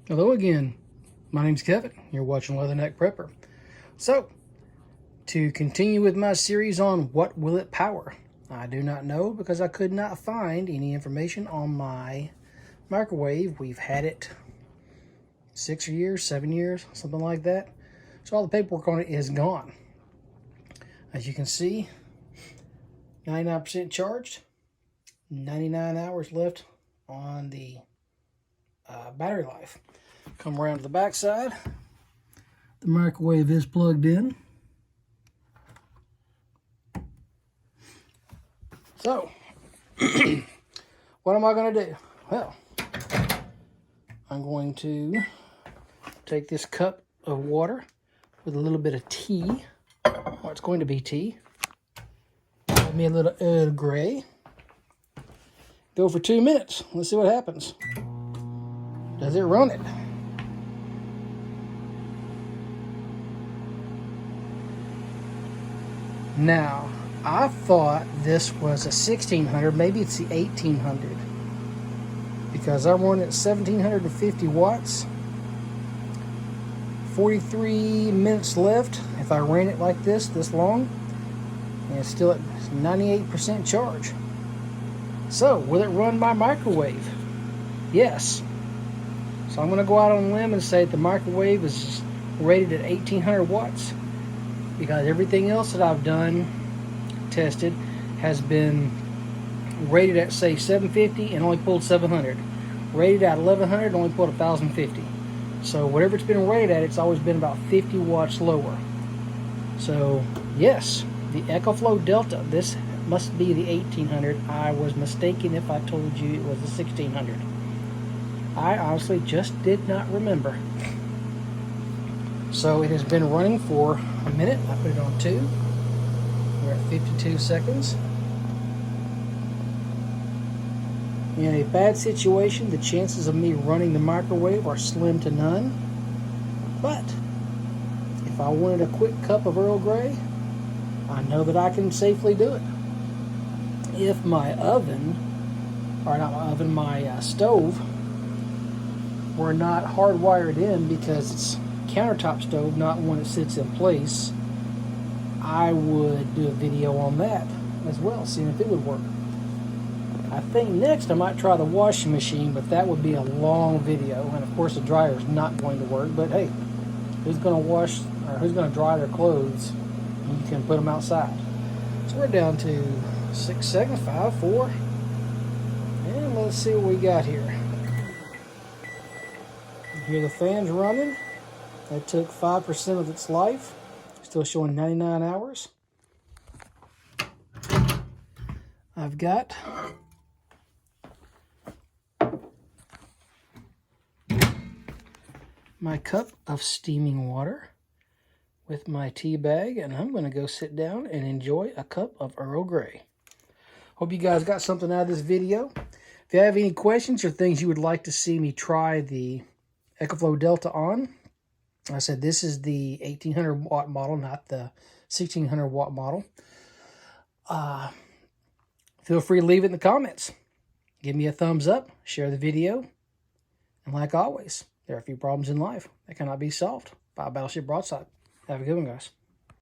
Hello again. My name's Kevin. You're watching Leatherneck Prepper. So, to continue with my series on what will it power, I do not know because I could not find any information on my microwave. We've had it 6 years, 7 years, something like that. So all the paperwork on it is gone. As you can see, 99% charged, 99 hours left on the battery life. Come around to the back side. The microwave is plugged in. So, what am I going to do? Well, I'm going to take this cup of water with a little bit of tea. Well, it's going to be tea. Give me a little Earl Grey. Go for 2 minutes. Let's see what happens. Does it run it? Now, I thought this was a 1600, maybe it's the 1800, because I'm running at 1750 watts. 43 minutes left if I ran it like this long, and it's still at 98% charge. So, will it run my microwave? Yes. So I'm going to go out on a limb and say the microwave is rated at 1800 watts. Because everything else that I've done, tested, has been rated at, say, 750 and only pulled 700. Rated at 1100 and only pulled 1050. So whatever it's been rated at, it's always been about 50 watts lower. So, yes, the EcoFlow Delta, this must be the 1800. I was mistaken if I told you it was the 1600. I honestly just did not remember. So it has been running for a minute. I put it on 2. We're at 52 seconds. In a bad situation, the chances of me running the microwave are slim to none. But if I wanted a quick cup of Earl Grey, I know that I can safely do it. If my oven, or not my oven, my stove, were not hardwired in because it's countertop stove, not one that sits in place, I would do a video on that as well, seeing if it would work. I think next I might try the washing machine, but that would be a long video, and of course the dryer is not going to work. But hey, who's going to wash or who's going to dry their clothes? You can put them outside. So we're down to 6 seconds, 5, 4, and let's see what we got here. You hear the fans running. That took 5% of its life. Still showing 99 hours. I've got my cup of steaming water with my tea bag, and I'm going to go sit down and enjoy a cup of Earl Grey. Hope you guys got something out of this video. If you have any questions or things you would like to see me try the EcoFlow Delta on, I said this is the 1800 watt model, not the 1600 watt model. Feel free to leave it in the comments. Give me a thumbs up, share the video, and like always, there are a few problems in life that cannot be solved by a battleship broadside. Have a good one, guys.